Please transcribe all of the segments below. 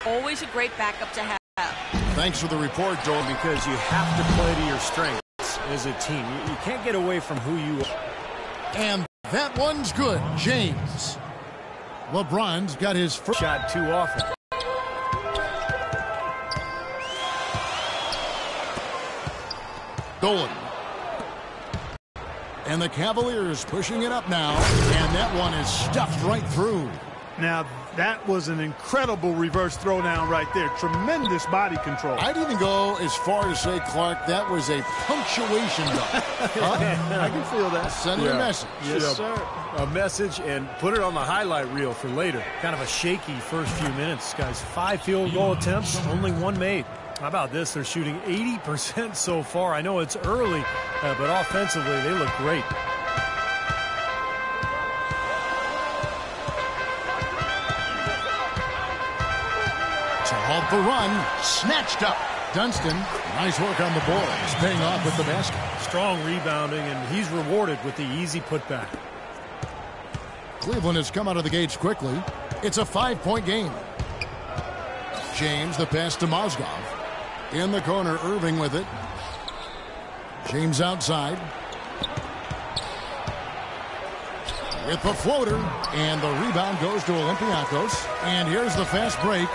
always a great backup to have. Thanks for the report, Joel. Because you have to play to your strengths as a team. You can't get away from who you are. And that one's good. James. LeBron's got his first shot too often. Dolan. And the Cavaliers pushing it up now. And that one is stuffed right through. Now, that was an incredible reverse throwdown right there. Tremendous body control. I'd even go as far as say, Clark, that was a punctuation dunk. Huh? I can feel that. Send a message. Yes, sir. A message and put it on the highlight reel for later. Kind of a shaky first few minutes, guys. 5 field goal attempts, only 1 made. How about this? They're shooting 80% so far. I know it's early, but offensively, they look great. To halt the run, snatched up. Dunston, nice work on the boards, paying off with the basket. Strong rebounding, and he's rewarded with the easy putback. Cleveland has come out of the gates quickly. It's a 5-point game. James, the pass to Mozgov. In the corner, Irving with it. James outside. With the floater, and the rebound goes to Olympiacos. And here's the fast break.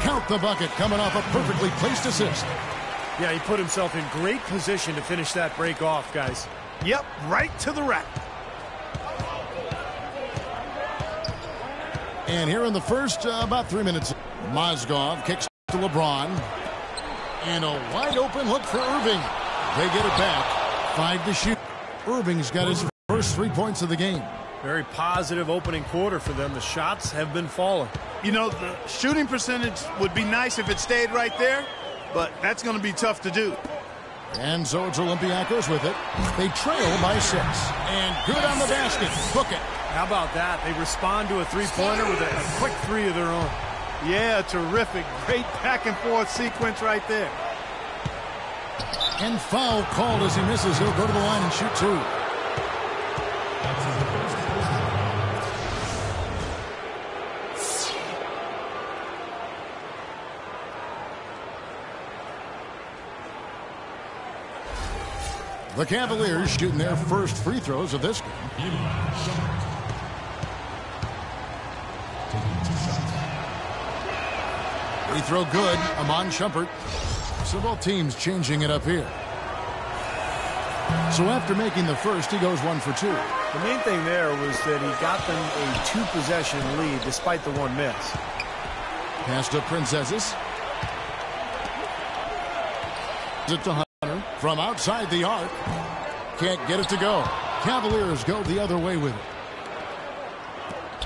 Count the bucket, coming off a perfectly placed assist. Yeah, he put himself in great position to finish that break off, guys. Yep, right to the rack. And here in the first, about 3 minutes, Mozgov kicks to LeBron. And a wide open look for Irving. They get it back. 5 to shoot. Irving's got his first 3 points of the game. Very positive opening quarter for them. The shots have been falling. You know, the shooting percentage would be nice if it stayed right there, but that's going to be tough to do. And so it's Olympiacos with it. They trail by 6. And good on the basket. Book it. How about that? They respond to a three-pointer with a quick 3 of their own. Yeah, terrific. Great back-and-forth sequence right there. And foul called as he misses. He'll go to the line and shoot 2. The Cavaliers shooting their first free throws of this game. Free throw good. Amon Shumpert. So both teams changing it up here. So after making the first, he goes 1 for 2. The main thing there was that he got them a 2-possession lead despite the 1 miss. Pass to Princesses. It to Hunter from outside the arc. Can't get it to go. Cavaliers go the other way with it.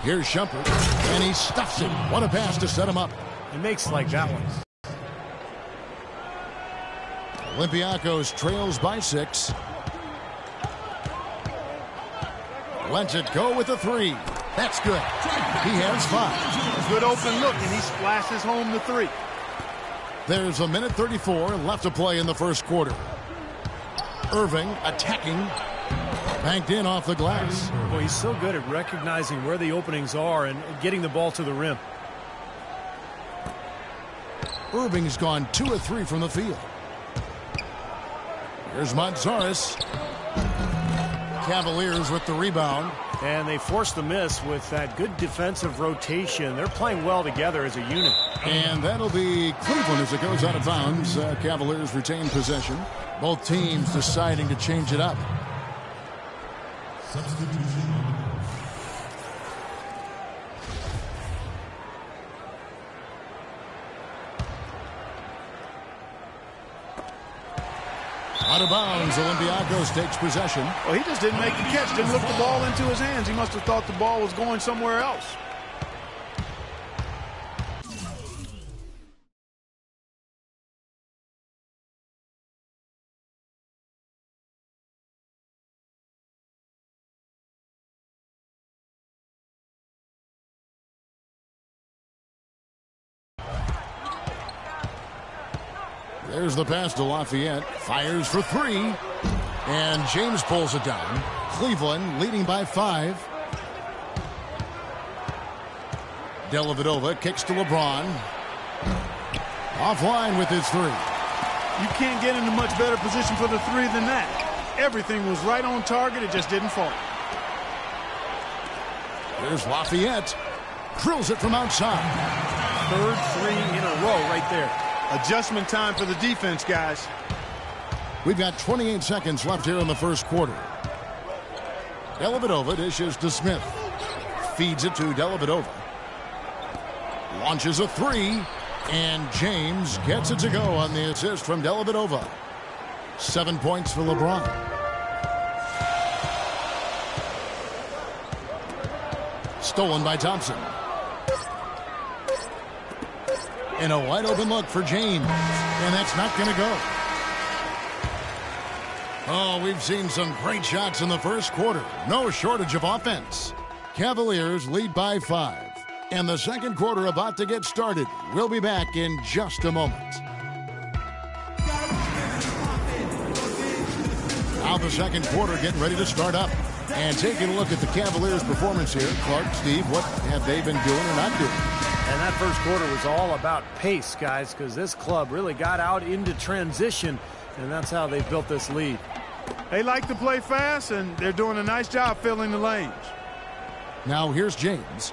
Here's Shumpert, and he stuffs it. What a pass to set him up. He makes like that one. Olympiacos trails by 6. Lets it go with a 3. That's good. He has 5. A good open look, and he splashes home the 3. There's a minute 34 left to play in the first quarter. Irving attacking. Banked in off the glass. Well, he's so good at recognizing where the openings are and getting the ball to the rim. Irving's gone 2 of 3 from the field. Here's Montzaris. Cavaliers with the rebound. And they force the miss with that good defensive rotation. They're playing well together as a unit. And that'll be Cleveland as it goes out of bounds. Cavaliers retain possession. Both teams deciding to change it up. Substitution. Out of bounds, Olympiacos takes possession. Well, he just didn't make the catch, didn't look the ball into his hands. He must have thought the ball was going somewhere else. There's the pass to Lafayette. Fires for 3. And James pulls it down. Cleveland leading by 5. Dellavedova kicks to LeBron. Offline with his three. You can't get into much better position for the three than that. Everything was right on target. It just didn't fall. Here's Lafayette. Drills it from outside. Third three in a row right there. Adjustment time for the defense, guys. We've got 28 seconds left here in the first quarter. Dellavedova dishes to Smith. Feeds it to Dellavedova. Launches a three. And James gets it to go on the assist from Dellavedova. 7 points for LeBron. Stolen by Thompson. And a wide open look for James. And that's not going to go. Oh, we've seen some great shots in the first quarter. No shortage of offense. Cavaliers lead by 5. And the second quarter about to get started. We'll be back in just a moment. Now the second quarter getting ready to start up. And taking a look at the Cavaliers' performance here. Clark, Steve, what have they been doing or not doing? And that first quarter was all about pace, guys, because this club really got out into transition, and that's how they built this lead. They like to play fast, and they're doing a nice job filling the lanes. Now here's James.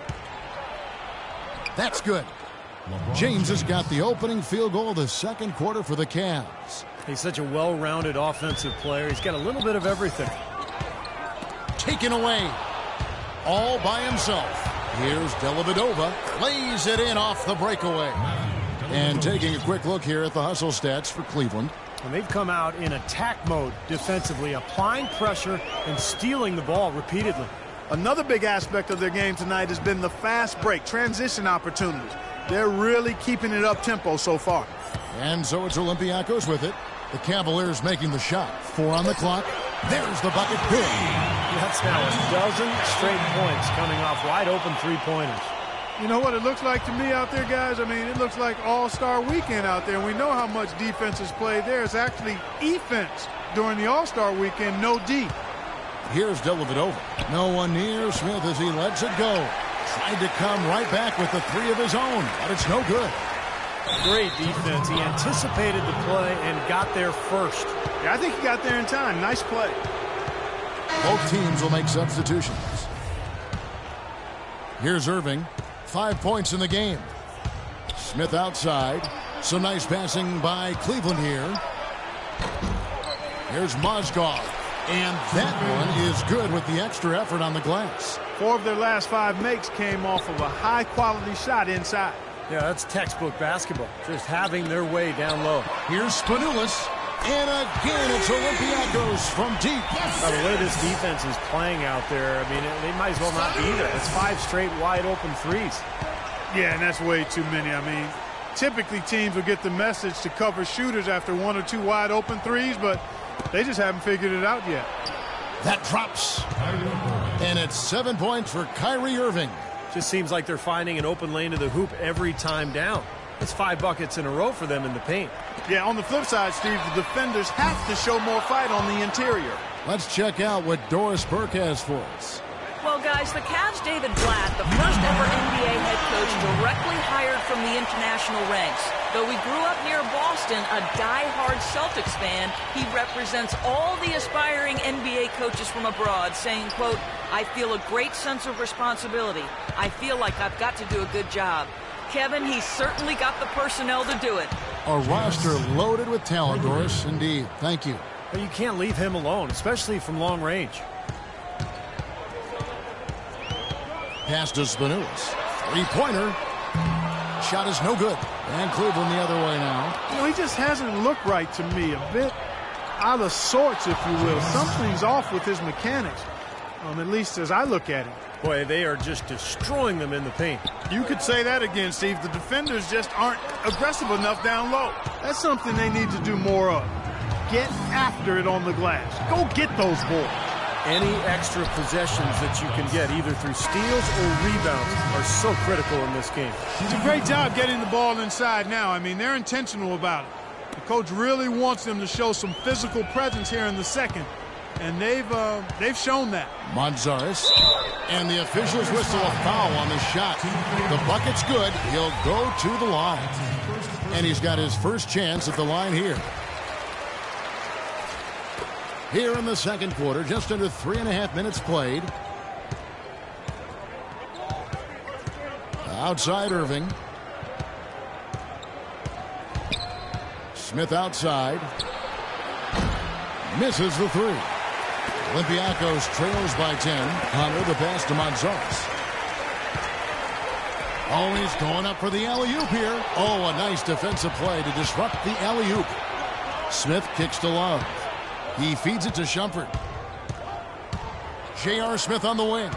That's good. James has got the opening field goal of the second quarter for the Cavs. He's such a well-rounded offensive player. He's got a little bit of everything. Taken away all by himself. Here's Dellavedova. Lays it in off the breakaway. And taking a quick look here at the hustle stats for Cleveland. And they've come out in attack mode defensively, applying pressure and stealing the ball repeatedly. Another big aspect of their game tonight has been the fast break, transition opportunities. They're really keeping it up-tempo so far. And so it's Olympiacos with it. The Cavaliers making the shot. 4 on the clock. There's the bucket. Good. That's now a dozen straight points coming off wide-open three-pointers. You know what it looks like to me out there, guys? I mean, it looks like All-Star Weekend out there. We know how much defense is played there. It's actually offense during the All-Star Weekend, no D. Here's Dellavedova. No one near Smith as he lets it go. Tried to come right back with the three of his own, but it's no good. Great defense. He anticipated the play and got there first. Yeah, I think he got there in time. Nice play. Both teams will make substitutions. Here's Irving. 5 points in the game. Smith outside. Some nice passing by Cleveland here. Here's Mozgov. And that one is good with the extra effort on the glass. 4 of their last 5 makes came off of a high-quality shot inside. Yeah, that's textbook basketball. Just having their way down low. Here's Spanoulis. And again, it's Olympiacos from deep. By the way this defense is playing out there, I mean, they might as well not be there. It's 5 straight wide-open threes. Yeah, and that's way too many. I mean, typically teams will get the message to cover shooters after 1 or 2 wide-open threes, but they just haven't figured it out yet. That drops. And it's 7 points for Kyrie Irving. Just seems like they're finding an open lane to the hoop every time down. It's 5 buckets in a row for them in the paint. Yeah, on the flip side, Steve, the defenders have to show more fight on the interior. Let's check out what Doris Burke has for us. Well, guys, the Cavs' David Blatt, the first ever NBA head coach directly hired from the international ranks. Though he grew up near Boston, a die-hard Celtics fan, he represents all the aspiring NBA coaches from abroad, saying, quote, "I feel a great sense of responsibility. I feel like I've got to do a good job." Kevin, he's certainly got the personnel to do it. A roster loaded with talent, Doris. Indeed. Thank you. But you can't leave him alone, especially from long range. Pass to Spanoulis. Three-pointer. Shot is no good. And Cleveland the other way now. You know, he just hasn't looked right to me. A bit out of sorts, if you will. Something's off with his mechanics, at least as I look at it. Boy, they are just destroying them in the paint. You could say that again, Steve. The defenders just aren't aggressive enough down low. That's something they need to do more of. Get after it on the glass. Go get those boards. Any extra possessions that you can get, either through steals or rebounds, are so critical in this game. It's a great job getting the ball inside now. I mean, they're intentional about it. The coach really wants them to show some physical presence here in the second. and they've shown that. Manzares, and the officials whistle a foul on the shot. The bucket's good. He'll go to the line. And he's got his first chance at the line here. Here in the second quarter, just under 3.5 minutes played. Outside Irving. Smith outside. Misses the three. Olympiacos trails by 10. Hunter the pass to Manzares. Oh, he's going up for the alley-oop here. Oh, a nice defensive play to disrupt the alley-oop. Smith kicks to Love. He feeds it to Shumpert. J.R. Smith on the wing.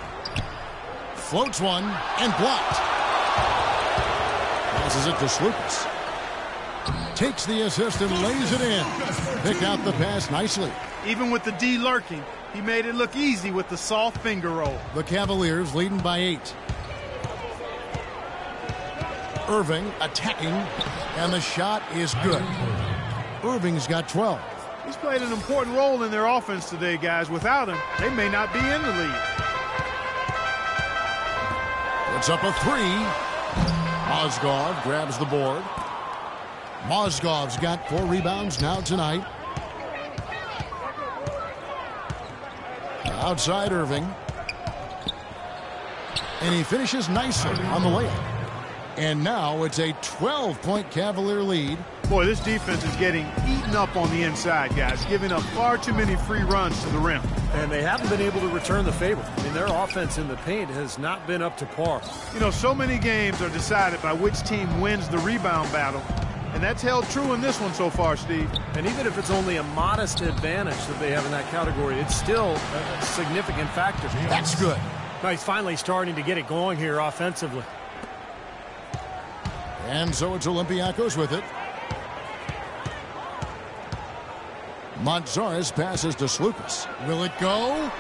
Floats one and blocked. Passes it to Slukas. Takes the assist and lays it in. Picked out the pass nicely. Even with the D lurking, he made it look easy with the soft finger roll. The Cavaliers leading by 8. Irving attacking, and the shot is good. Irving's got 12. He's played an important role in their offense today, guys. Without him, they may not be in the lead. It's up a 3. Mozgov grabs the board. Mozgov's got 4 rebounds now tonight. Outside Irving. And he finishes nicely on the layup. And now it's a 12-point Cavalier lead. Boy, this defense is getting eaten up on the inside, guys, giving up far too many free runs to the rim. And they haven't been able to return the favor. I mean, their offense in the paint has not been up to par. You know, so many games are decided by which team wins the rebound battle. And that's held true in this one so far, Steve. And even if it's only a modest advantage that they have in that category, it's still a significant factor. That's good. Now he's finally starting to get it going here offensively. And so it's Olympiacos with it. Manzares passes to Slukas. Will it go?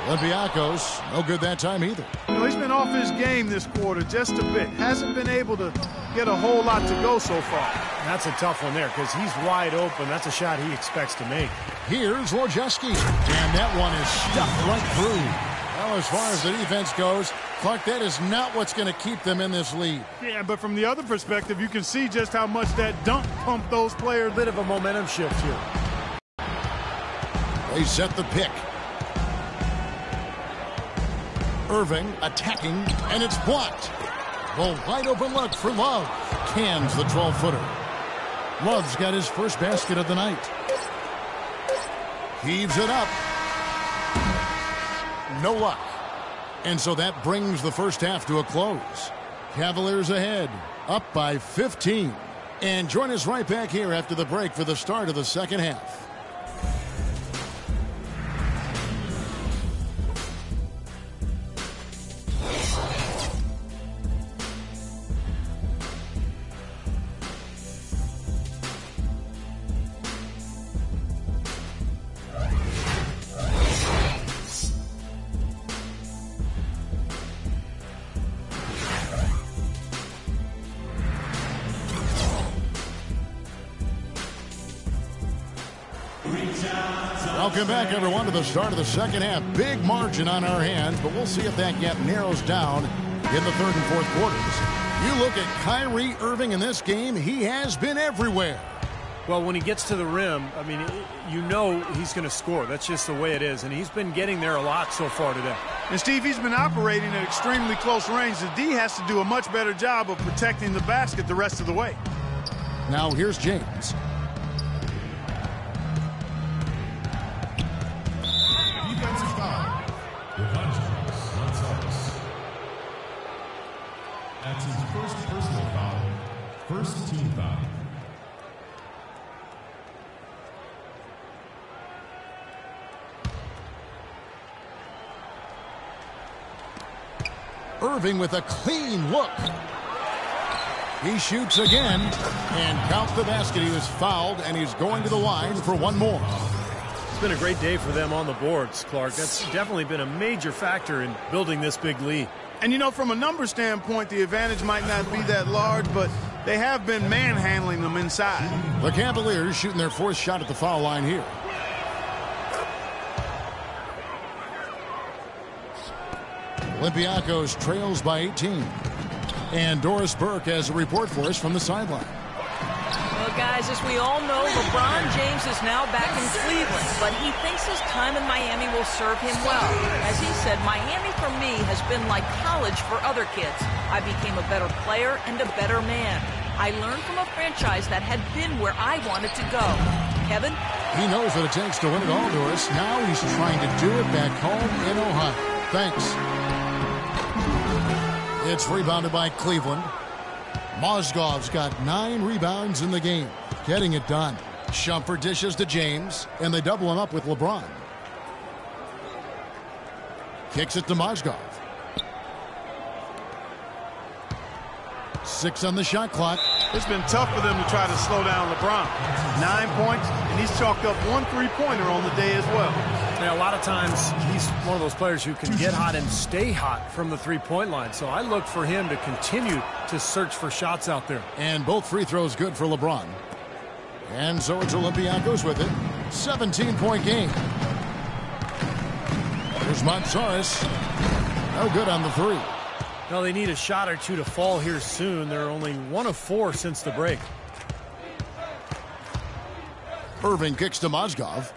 Olympiacos, no good that time either. You know, he's been off his game this quarter just a bit. Hasn't been able to get a whole lot to go so far. That's a tough one there because he's wide open. That's a shot he expects to make. Here's Wojcicki. And that one is stuffed right through. Well, as far as the defense goes, Clark, that is not what's going to keep them in this lead. Yeah, but from the other perspective, you can see just how much that dunk pumped those players. A bit of a momentum shift here. They set the pick. Irving attacking, and it's blocked. The wide open look for Love. Cans the 12-footer. Love's got his first basket of the night. Heaves it up. No luck. And so that brings the first half to a close. Cavaliers ahead, up by 15. And join us right back here after the break for the start of the second half. Welcome back, everyone, to the start of the second half. Big margin on our hands, but we'll see if that gap narrows down in the third and fourth quarters. You look at Kyrie Irving in this game, he has been everywhere. Well, when he gets to the rim, I mean, you know he's going to score. That's just the way it is, and he's been getting there a lot so far today. And, Steve, he's been operating at extremely close range. The D has to do a much better job of protecting the basket the rest of the way. Now here's James. That's his first personal foul. First team foul. Irving with a clean look. He shoots again, and count the basket. He was fouled, and he's going to the line for one more. It's been a great day for them on the boards, Clark. That's definitely been a major factor in building this big lead. And, you know, from a number standpoint, the advantage might not be that large, but they have been manhandling them inside. The Cavaliers shooting their fourth shot at the foul line here. Olympiacos trails by 18. And Doris Burke has a report for us from the sideline. Well, guys, as we all know, LeBron James is now back in Cleveland, but he thinks his time in Miami will serve him well. As he said, Miami for me has been like college for other kids. I became a better player and a better man. I learned from a franchise that had been where I wanted to go. Kevin? He knows what it takes to win it all, Doris. Now he's trying to do it back home in Ohio. Thanks. It's rebounded by Cleveland. Mozgov's got 9 rebounds in the game. Getting it done. Shumpert dishes to James, and they double him up with LeBron. Kicks it to Mozgov. 6 on the shot clock. It's been tough for them to try to slow down LeBron. 9 points, and he's chalked up 1 3-pointer on the day as well. Yeah, a lot of times he's one of those players who can get hot and stay hot from the three-point line. So I look for him to continue to search for shots out there. And both free throws good for LeBron. And so it's Olympiacos with it. 17-point game. There's Montsaris. No good on the 3. Well, they need a shot or two to fall here soon. They're only 1 of 4 since the break. Irving kicks to Mozgov.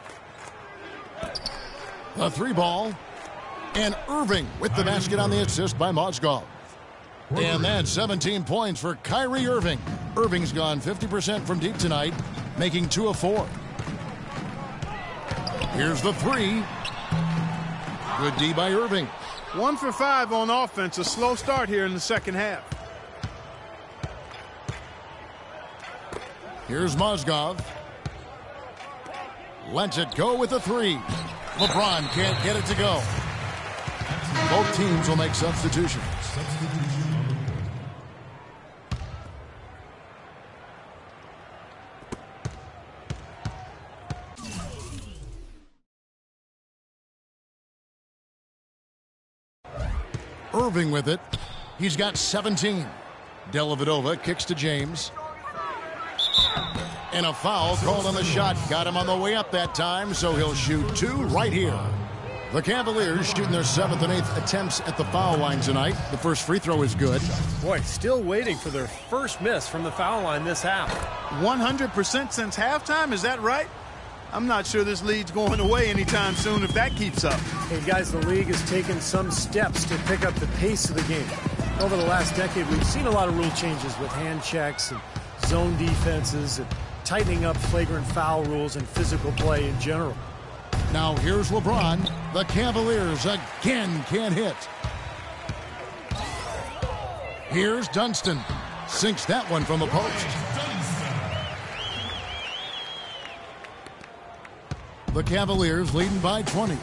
A 3-ball. And Irving with the basket on the assist by Mozgov. And that's 17 points for Kyrie Irving. Irving's gone 50% from deep tonight, making 2 of 4. Here's the 3. Good D by Irving. 1 for 5 on offense. A slow start here in the second half. Here's Mozgov. Lets it go with a 3. LeBron can't get it to go. Both teams will make substitutions. Irving with it. He's got 17. Dellavedova kicks to James. And a foul called on the shot. Got him on the way up that time, so he'll shoot 2 right here. The Cavaliers shooting their 7th and 8th attempts at the foul line tonight. The first free throw is good. Boy, still waiting for their first miss from the foul line this half. 100% since halftime, is that right? I'm not sure this lead's going away anytime soon if that keeps up. Hey, guys, the league has taken some steps to pick up the pace of the game. Over the last decade, we've seen a lot of rule changes with hand checks and zone defenses and tightening up flagrant foul rules and physical play in general. Now here's LeBron. The Cavaliers again can't hit. Here's Dunston. Sinks that one from the post. The Cavaliers leading by 20.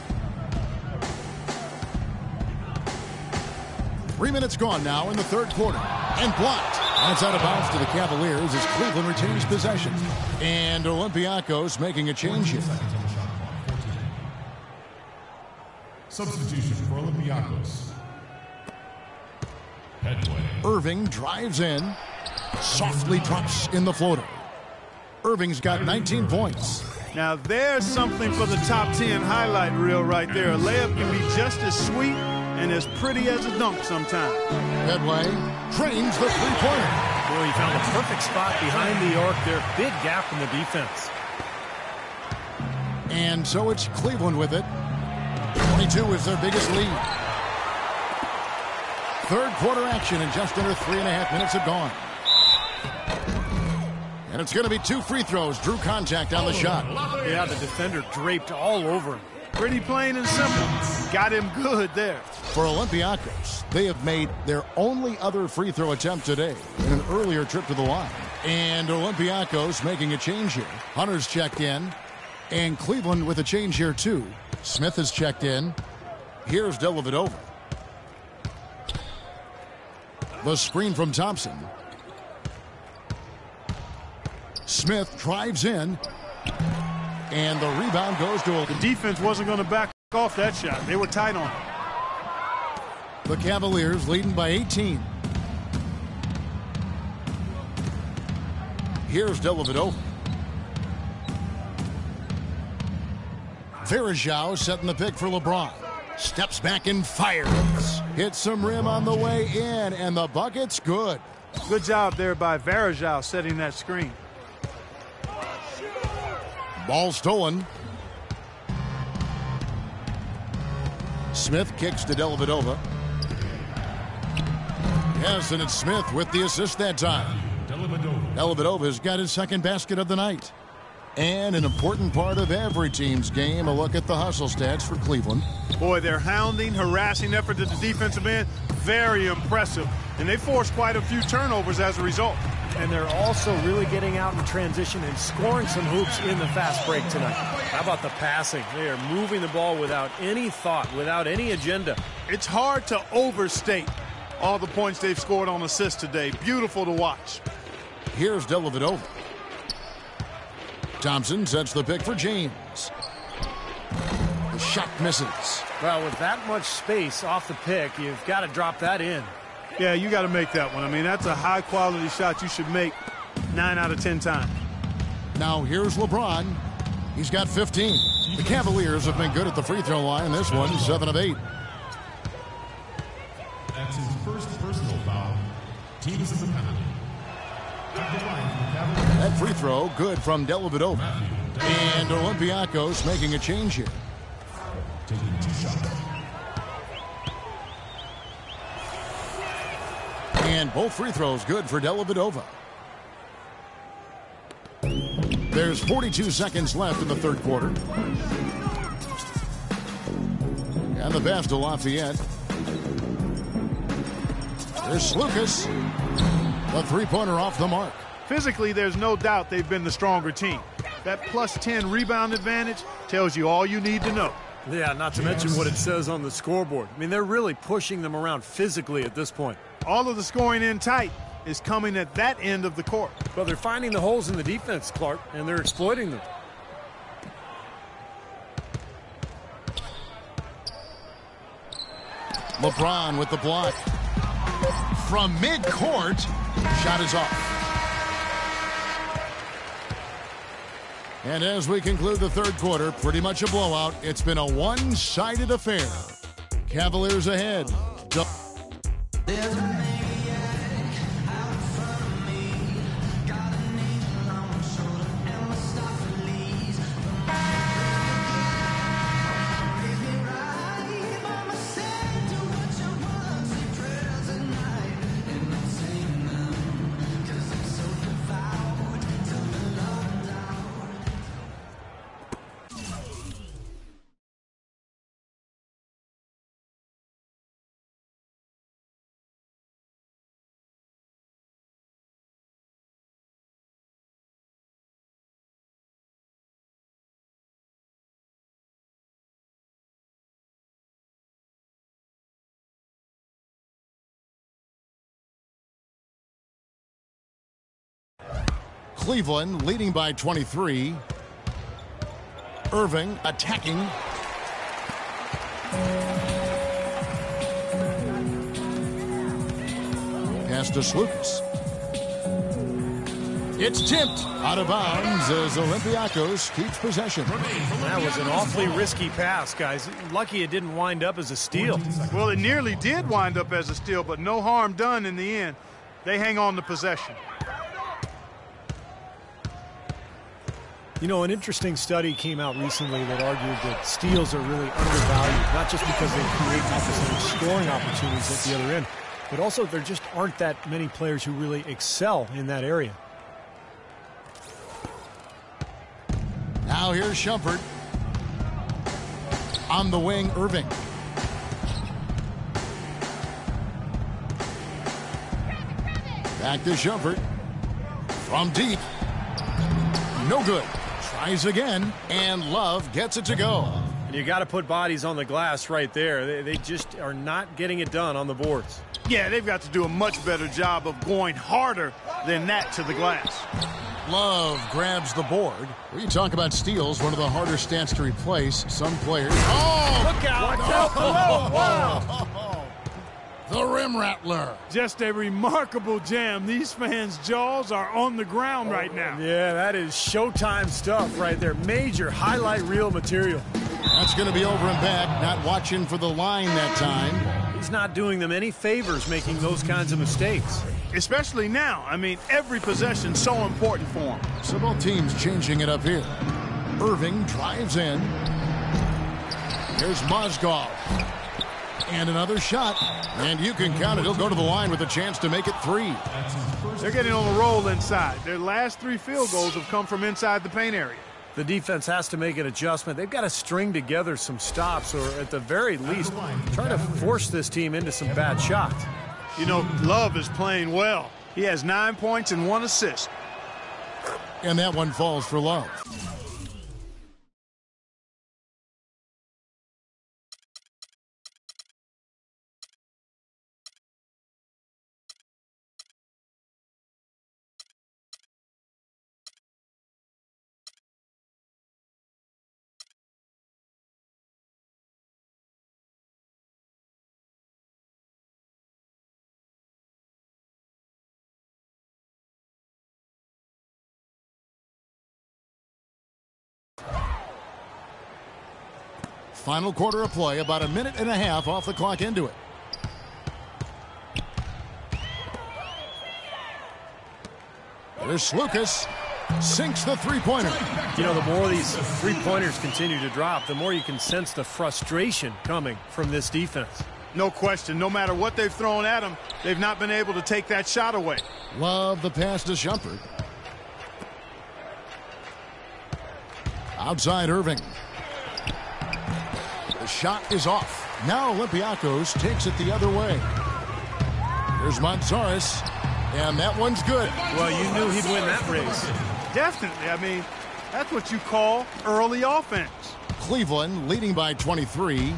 3 minutes gone now in the third quarter. And blocked. That's out of bounds to the Cavaliers as Cleveland retains possession. And Olympiacos making a change here. Substitution for Olympiacos. Headway. Irving drives in. Softly drops in the floater. Irving's got 19 points. Now there's something for the top 10 highlight reel right there. A layup can be just as sweet and as pretty as a dunk sometimes. Headway trains the three-pointer. Boy, he found a perfect spot behind the arc there. Big gap in the defense. And so it's Cleveland with it. 22 is their biggest lead. Third quarter action and just under 3.5 minutes have gone. And it's going to be 2 free throws. Drew contact on the shot. Yeah, the defender draped all over him. Pretty plain and simple. Got him good there. For Olympiacos, they have made their only other free throw attempt today in an earlier trip to the line. And Olympiacos making a change here. Hunter's checked in. And Cleveland with a change here too. Smith has checked in. Here's Dellavedova. The screen from Thompson. Smith drives in. And the rebound goes to... The defense wasn't going to back off that shot. They were tight on it. The Cavaliers leading by 18. Here's Dellavedova. Varejao setting the pick for LeBron. Steps back and fires. Hits some rim on the way in, and the bucket's good. Good job there by Varejao setting that screen. Ball stolen. Smith kicks to Dellavedova. Yes, and it's Smith with the assist that time. Dellavedova's got his second basket of the night. And an important part of every team's game, a look at the hustle stats for Cleveland. Boy, their hounding, harassing effort at the defensive end, very impressive. And they forced quite a few turnovers as a result. And they're also really getting out in transition and scoring some hoops in the fast break tonight. How about the passing? They are moving the ball without any thought, without any agenda. It's hard to overstate all the points they've scored on assists today. Beautiful to watch. Here's Dellavedova. Thompson sets the pick for James. The shot misses. Well, with that much space off the pick, you've got to drop that in. Yeah, you got to make that one. I mean, that's a high-quality shot you should make 9 out of 10 times. Now here's LeBron. He's got 15. The Cavaliers have been good at the free throw line. This one, 7 of 8. That's his first personal foul. Team is in the penalty. That free throw good from Dellavedova. And Olympiacos making a change here. Taking 2 shots. And both free throws good for Dellavedova. There's 42 seconds left in the third quarter. And the pass to Lafayette. There's Lucas. The three-pointer off the mark. Physically, there's no doubt they've been the stronger team. That plus 10 rebound advantage tells you all you need to know. Yeah, not to mention what it says on the scoreboard. I mean, they're really pushing them around physically at this point. All of the scoring in tight is coming at that end of the court. Well, they're finding the holes in the defense, Clark, and they're exploiting them. LeBron with the block. From midcourt, shot is off. And as we conclude the third quarter, pretty much a blowout. It's been a one-sided affair. Cavaliers ahead. Cleveland leading by 23. Irving attacking. Pass to Lucas. It's tipped out of bounds as Olympiacos keeps possession. That was an awfully risky pass, guys. Lucky it didn't wind up as a steal. Well, it nearly did wind up as a steal, but no harm done in the end. They hang on to possession. You know, an interesting study came out recently that argued that steals are really undervalued, not just because they create opportunities, scoring opportunities at the other end, but also there just aren't that many players who really excel in that area. Now here's Shumpert. On the wing, Irving. Back to Shumpert. From deep. No good. Tries again, and Love gets it to go. And you got to put bodies on the glass right there. They just are not getting it done on the boards. Yeah, they've got to do a much better job of going harder than that to the glass. Love grabs the board. When you talk about steals, one of the harder stats to replace. Some players. Oh! Look out! Watch out below! Wow! The rim rattler. Just a remarkable jam. These fans' jaws are on the ground right now. Yeah, that is Showtime stuff right there. Major highlight reel material. That's going to be over and back. Not watching for the line that time. He's not doing them any favors making those kinds of mistakes. Especially now. I mean, every possession so important for him. So both teams changing it up here. Irving drives in. Here's Mozgov. And another shot. And you can count it. He'll go to the line with a chance to make it 3. They're getting on the roll inside. Their last 3 field goals have come from inside the paint area. The defense has to make an adjustment. They've got to string together some stops, or at the very least, try to force this team into some bad shots. You know, Love is playing well. He has 9 points and 1 assist. And that one falls for Love. Final quarter of play, about 1.5 minutes off the clock into it. There's Lucas. Sinks the three-pointer. You know, the more these three-pointers continue to drop, the more you can sense the frustration coming from this defense. No question. No matter what they've thrown at him, they've not been able to take that shot away. Love the pass to Shumpert. Outside Irving. The shot is off. Now Olympiacos takes it the other way. Here's Montsaris. And that one's good. Well, you knew he'd win that race. Definitely. I mean, that's what you call early offense. Cleveland leading by 23.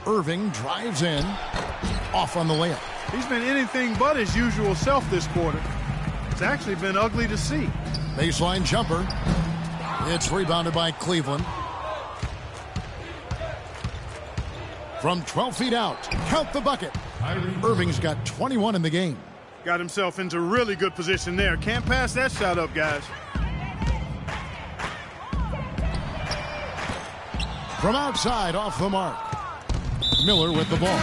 Irving drives in. Off on the layup. He's been anything but his usual self this quarter. It's actually been ugly to see. Baseline jumper. It's rebounded by Cleveland. From 12 feet out. Count the bucket. Irving's got 21 in the game. Got himself into really good position there. Can't pass that shot up, guys. From outside, off the mark. Miller with the ball.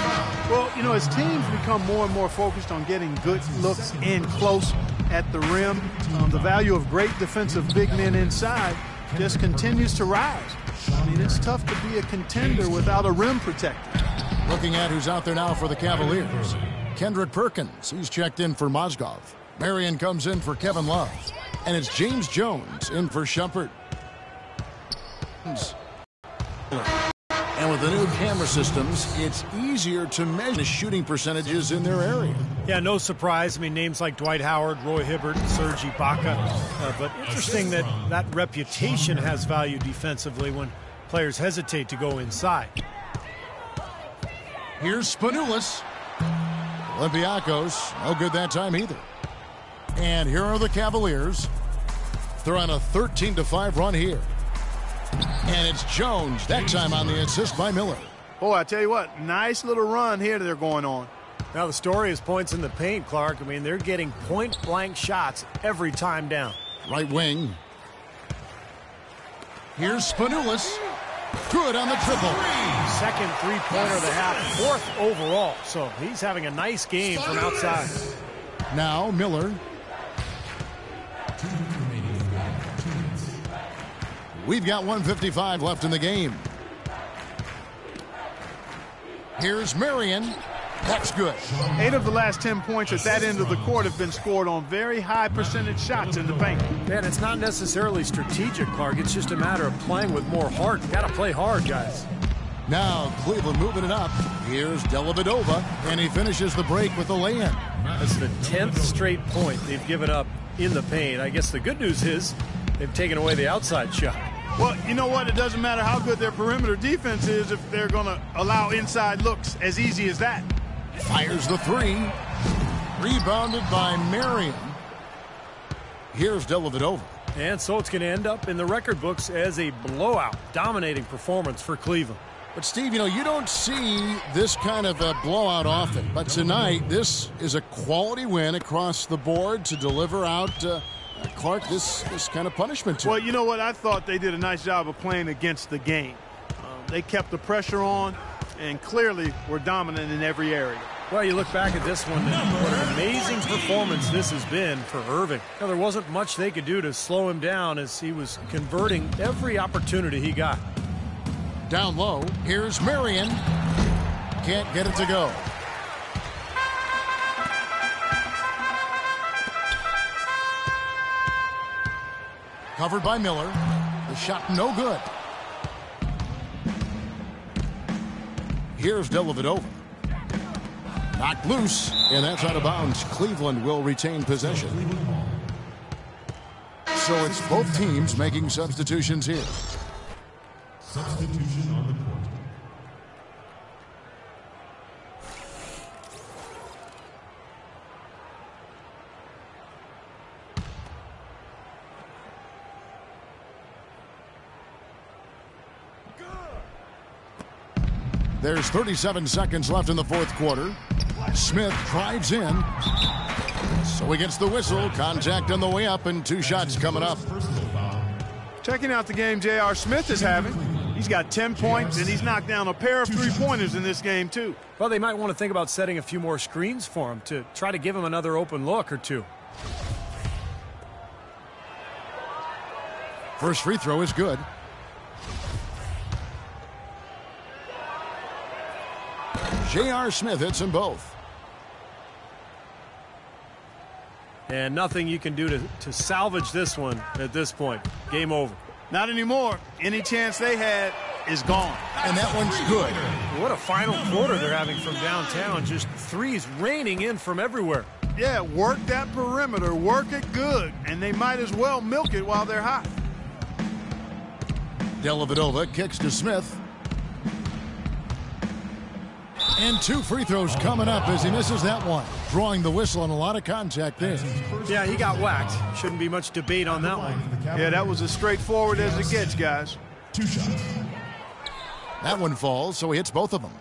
Well, you know, as teams become more and more focused on getting good looks in close at the rim, the value of great defensive big men inside just continues to rise. I mean, it's tough to be a contender without a rim protector. Looking at who's out there now for the Cavaliers. Kendrick Perkins, he's checked in for Mozgov. Marion comes in for Kevin Love. And it's James Jones in for Shumpert. And with the new camera systems, it's easier to measure the shooting percentages in their area. Yeah, no surprise. I mean, names like Dwight Howard, Roy Hibbert, Serge Ibaka. But interesting that that reputation has value defensively when players hesitate to go inside. Here's Spanoulis. Olympiacos, no good that time either. And here are the Cavaliers. They're on a 13-5 run here. And it's Jones, that time on the assist by Miller. Boy, I tell you what, nice little run here they're going on. Now the story is points in the paint, Clark. I mean, they're getting point-blank shots every time down. Right wing. Here's Spanoulis. Good on the triple. Second three-pointer of the half, fourth overall. So he's having a nice game from outside. Now Miller. We've got 1:55 left in the game. Here's Marion. That's good. 8 of the last 10 points at that end of the court have been scored on very high percentage shots in the paint. Man, it's not necessarily strategic, Clark. It's just a matter of playing with more heart. Got to play hard, guys. Now Cleveland moving it up. Here's Dellavedova, and he finishes the break with a lay-in. That's the 10th straight point they've given up in the paint. I guess the good news is they've taken away the outside shot. Well, you know what? It doesn't matter how good their perimeter defense is if they're going to allow inside looks as easy as that. Fires the three. Rebounded by Marion. Here's Dellavedova. And so it's going to end up in the record books as a blowout, dominating performance for Cleveland. But, Steve, you know, you don't see this kind of a blowout often. But tonight, this is a quality win across the board to deliver out, Clark, this kind of punishment. Well, you know what? I thought they did a nice job of playing against the game. They kept the pressure on. and clearly were dominant in every area. Well, you look back at this one, and what an amazing performance this has been for Irving. Now, there wasn't much they could do to slow him down as he was converting every opportunity he got. Down low, here's Marion. Can't get it to go. Covered by Miller. The shot no good. Here's Dellavedova. Knocked loose, and that's out of bounds. Cleveland will retain possession. So it's both teams making substitutions here. Substitution on the court. There's 37 seconds left in the fourth quarter. Smith drives in. So he gets the whistle. Contact on the way up, and 2 shots coming up. Checking out the game J.R. Smith is having. He's got 10 points, and he's knocked down a pair of three-pointers in this game, too. Well, they might want to think about setting a few more screens for him to try to give him another open look or two. First free throw is good. J.R. Smith hits them both. And nothing you can do to salvage this one at this point. Game over. Not anymore. Any chance they had is gone. And that one's good. What a final quarter they're having from downtown. Just threes raining in from everywhere. Yeah, work that perimeter. Work it good. And they might as well milk it while they're hot. Dellavedova kicks to Smith. And 2 free throws coming up as he misses that one. Drawing the whistle and a lot of contact there. Yeah, he got whacked. Shouldn't be much debate on that one. Yeah, that was as straightforward as it gets, guys. 2 shots. That one falls, so he hits both of them.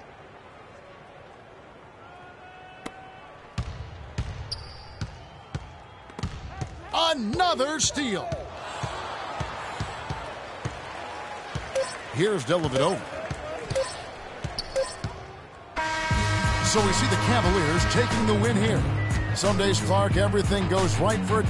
Another steal. Here's Dellavedova. So we see the Cavaliers taking the win here. Some days, Clark, everything goes right for it.